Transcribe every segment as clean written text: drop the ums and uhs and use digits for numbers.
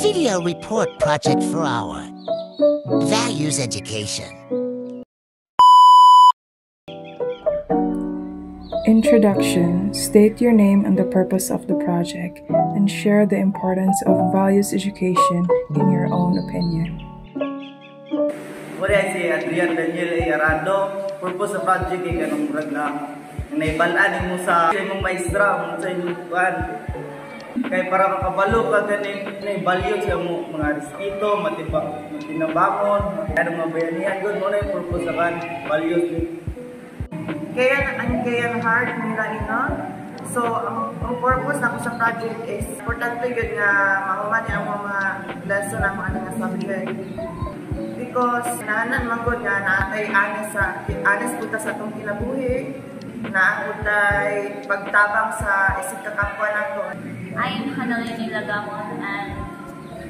Video Report Project for our Values Education. Introduction. State your name and the purpose of the project, and share the importance of values education in your own opinion. Muna si Adrian Daniel A. Arado. Purpose sa project ay ganong murag na naibalaan mo sa imong maestra, sa imong kuhan. Kaya para makabalo ka ganing naibalyo sa mga respeto, matinabangon, anong mga bayanihan. Good mo na yung purpose sa kan, values. Kaya ang hard nila ina. So, ang purpose na sa project is importante yun nga mahuman ang mga lesson ang mga nasabihin. Because nahanan man gud nga naatay honest punta sa atong kinabuhi, naatay pagtabang sa isip kakapwa nato. I am Hanalyn Nilagamon, and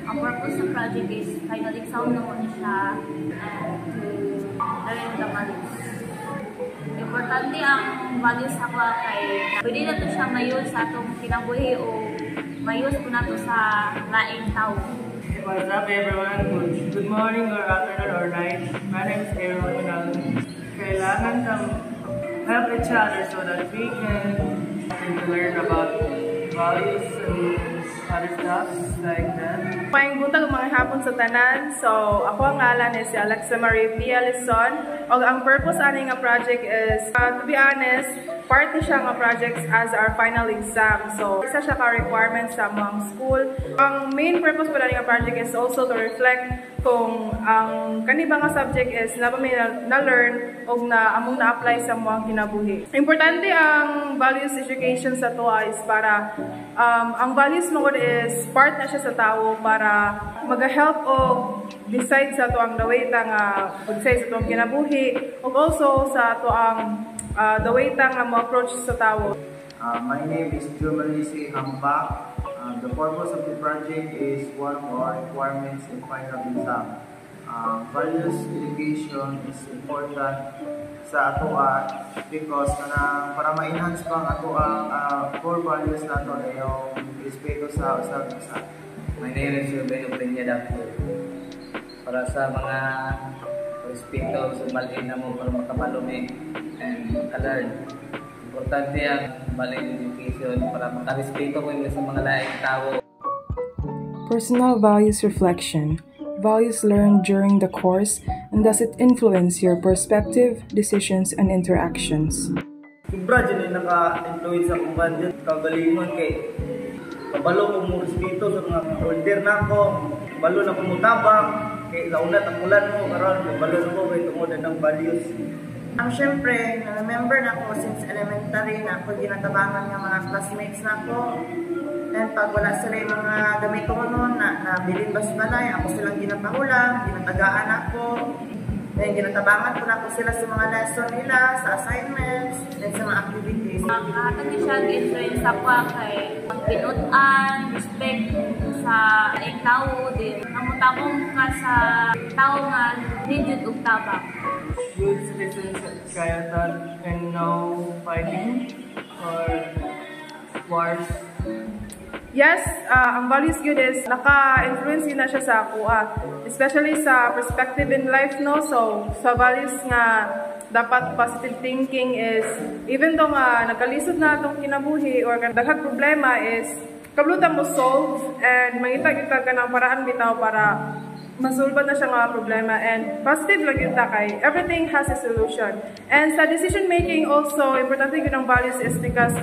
ang purpose ng project is finally sound naman siya and to learn the values. Importante ang values ako kay pwede na ito siya mayos sa atong kinabuhi o mayos po na ito sa laing tao. What's up everyone? Good morning or afternoon or night. My name is Aaron Ronaldo. Kailangan kang help each other so that we can learn about values and other stuff like that. Maayong butang mga hapon sa tanan. So, ako ang ngalan is si Alexa Marie Pia Lison. O ang purpose ani nga project is, to be honest, part ni siya nga projects as our final exam. So, isa siya ka requirements sa mga school. Ang main purpose pa nga project is also to reflect kung ang kaniba nga subject is na ba may na-learn o na among na-apply sa mga kinabuhi. Importante ang values education sa tuwa is para ang values mo is part na siya sa tao para mag-help o decide sa tuang dawita nga pag-say sa tuang kinabuhi o also sa tuang dawita nga mo-approach sa tao. My name is Jumalisi Hamba. The purpose of the project is one of our requirements in final exam. Values education is important sa atoa because para ma-enhance pa ang atoa core values nato na yung respeto sa usab isa. My name is Ruben Upeña. Para sa mga respeto sa balin na mo para makabalumi and maka-learn. Importante ang balin education para makarespeto ko sa mga laing tao. Personal values reflection. Values learned during the course, and does it influence your perspective, decisions, and interactions? Sobra dyan yung naka-influence sa kung dyan kagalingon kay kabalo ko mo respeto sa mga order na ako, kabalo na ko mo tabang, kay launat ang ulan mo, karon kabalo na ko kay tungod ng values. Siyempre, na-remember na ako since elementary na ako ginatabangan ng mga classmates na ako. And pag wala sila yung mga gamit ko noon na bilin basbalay, ako silang ginatahulang, ginatagaan ako. Then ginatabangan ko na ako sila sa mga lesson nila, sa assignments, and sa mga activities. Nakatag siya ang-influence ako kay pinutan, respect sa laing tao din. Namutabong ka sa tao nga digit ug tabang. Good citizens kaya that and no fighting or wars. Yes, ang values good is naka-influence yun na siya sa ako. Especially sa perspective in life, no? So, sa values nga dapat positive thinking is, even though nga nagkalisod na itong kinabuhi or daghang problema is, kablutan mo solve and mangita-gita ka ng paraan bitaw para masulban na siya nga problema, and positive lang yun kay everything has a solution. And sa decision making also, importante yun ang values is because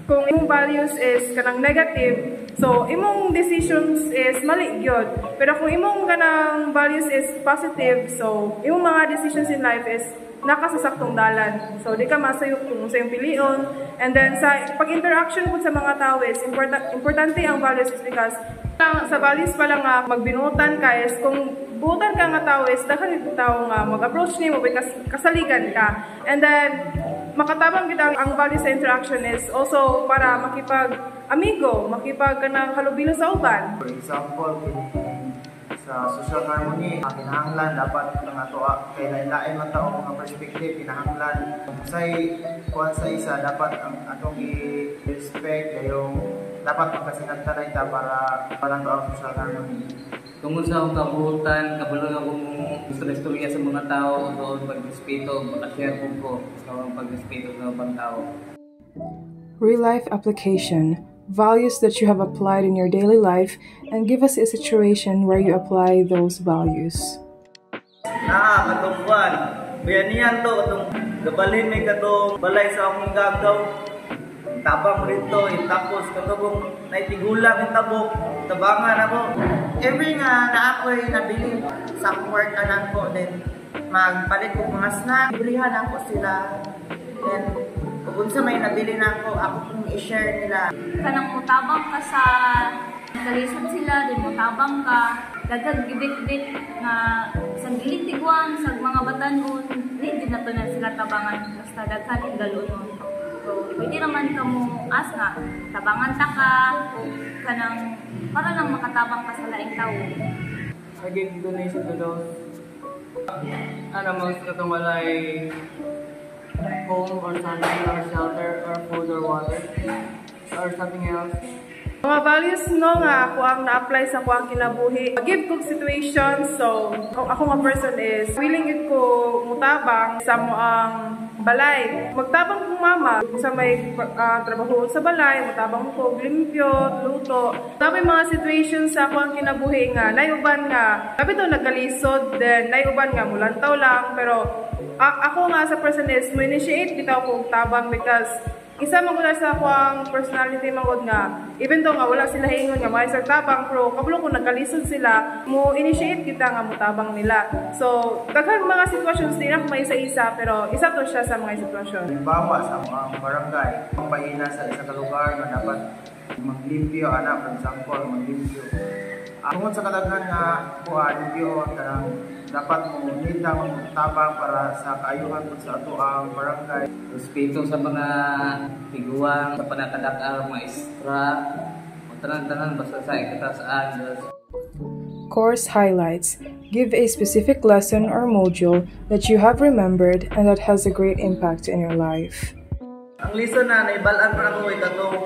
kung imong values is kanang negative, so imong decisions is mali gyud. Pero kung imong kanang values is positive, so imong mga decisions in life is nakasasaktong dalan. So di ka masayop kung sa iyong pilion. And then sa pag-interaction po sa mga tao is importante ang values is because sa values pa lang magbinutan ka is kung buutan ka nga tao is dahil yung tao nga mag-approach niyo mo kasaligan ka. And then makatabang kita ang values sa interaction is also para makipag-amigo, makipag ka ng halubilo sa uban. For example, sa social harmony, kinahanglan dapat ang ato kay lain-lain man tao mga perspective, kinahanglan say kuan sa isa dapat ang atong i-respect yung dapat magkasinagtan na ita para to ang social harmony. Tungkol sa akong kabuhutan, kabulong akong istorya sa mga tao, doon pag-respeto, makashare ko sa pag-respeto sa mga tao. Real-life application. Values that you have applied in your daily life, and give us a situation where you apply those values. Katungkuan. Bayanihan to, katong gabalhin may katong balay sa akong gagaw. Tabang rito, tapos katong naitigulang yung tabok, tabangan ako. Every nga na ako'y nabili sa work anak ko, then magpalit ko mga snack, librihan ako sila. Then, kung sa may nabili na ako kong i-share nila. Kanang mutabang ka sa kalisod sila, din mutabang ka, dagdag gibit-bit na sa gilig tigwang, sa mga batanon, hindi na to na sila tabangan, basta daghan yung galunon. So, pwede naman ka mo nga, tabangan ta ka, o kanang, para lang makatabang ka sa laing tao. I give donation to those animals na walay home or something, or shelter, or food or water, or something else. Mga values no nga ako ang na-apply sa ako ang kinabuhi. Give kog situation, so ako nga person is willing it ko mutabang sa mo ang balay. Magtabang kong mama sa may trabaho sa balay, mutabang ko limpyo, luto. Tapos mga situations sa ako ang kinabuhi nga, naiuban nga, kapit to nagkalisod, then naiuban nga mulantaw lang, pero ako nga sa person is mo initiate bitaw kong tabang because isa magula sa ako ang personality magod nga, even though nga wala sila hingon nga may sa tabang, pero kabulong kung nagkalisod sila, mo initiate kita nga mutabang nila. So, daghang mga sitwasyon din ako may isa-isa, pero isa to siya sa mga sitwasyon. Halimbawa sa mga barangay, pahina sa isang lugar na dapat maglimpyo, for example, maglimpyo. Tungkol sa kadaghan nga limpyo, dapat mo nita magtabang para sa kaayuhan po sa ato ang barangay. Respeto sa mga tiguang, sa panakadak-ang mga istra, tanan-tanan basta sa ikatasaan. Course highlights. Give a specific lesson or module that you have remembered and that has a great impact in your life. Ang lesson na naibalaan pa ako katong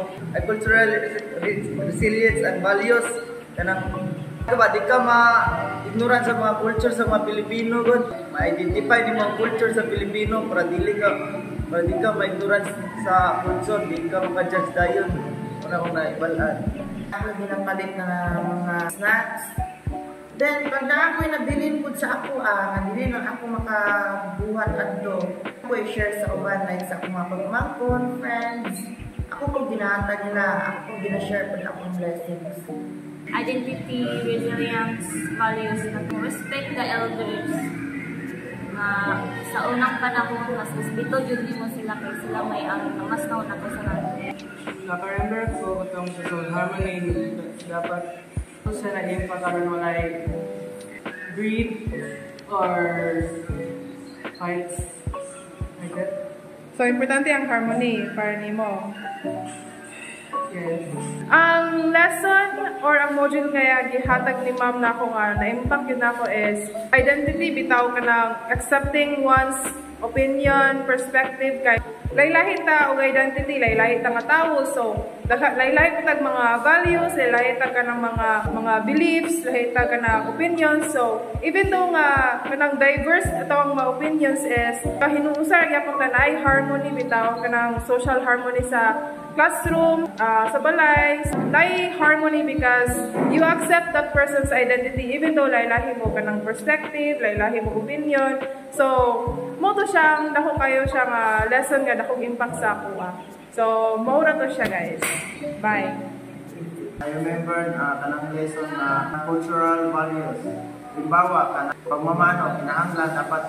cultural resilience and values. Kanang di ka ma-ignorant sa mga culture sa mga Pilipino, ma-identify ni mga culture sa Pilipino para di ka ma-ignorant sa culture, di ka maka-judge dayon. Una kong naibalaan. Ako ginapalit na mga snacks. Then, pag na ako'y nabilin po sa ako, nabilin lang ako makabuhat adto. Ako i-share sa uban, like sa akong mga pagmangkon, friends. Ako po ginahatag nila, ako po ginashare po akong blessings. Identity, resilience, values, na respect the elders. Na sa unang panahon, mas bito yun mo sila kay sila may ang mas nauna ko sa natin. Naka-remember ko itong social harmony, dapat siya naging pagkaroon mo like greed or fights like that. So, importante ang harmony para nimo. Yes. Ang lesson or ang module kaya gihatag ni ma'am na ako nga na-impact yun ako is identity, bitaw ka ng accepting one's opinion, perspective, kay laylahi ta og identity, laylahi ta nga tawo. So, laylahi ta mga values, laylahi ta ka ng mga beliefs, laylahi ta ka ng opinions. So, even though nga kanang diverse atong mga opinions is kahinuusar gyapon ta naay harmony bitaw kanang social harmony sa classroom, sa balay, naay harmony because you accept that person's identity even though laylahi mo kanang perspective, laylahi mo opinion. So, mo to siyang dako kayo siya nga lesson nga dakong impact sa ako. So, maura to siya guys. Bye. I remember kanang lesson na cultural values. Halimbawa, pagmamano, kinahanglan dapat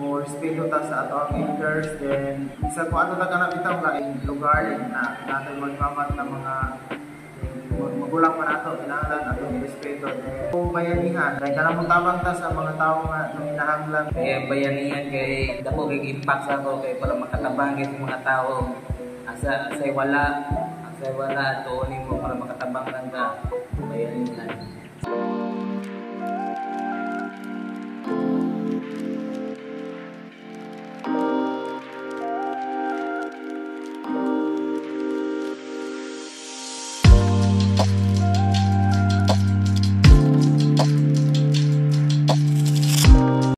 mo respeto ta sa ato ang elders, then isa ko ato ta kanang bitaw nga in lugar na natin magmamat ng mga magulang pa nato, kinahanglan ato ang respeto. Kung bayanihan, kaya kanang mutabang ta sa mga tao nga kinahanglan. Kaya bayanihan kay dako kay impact sa ako kay para makatabang kay mga tao. Asay wala tuunin mo para makatabang lang ka bayanihan.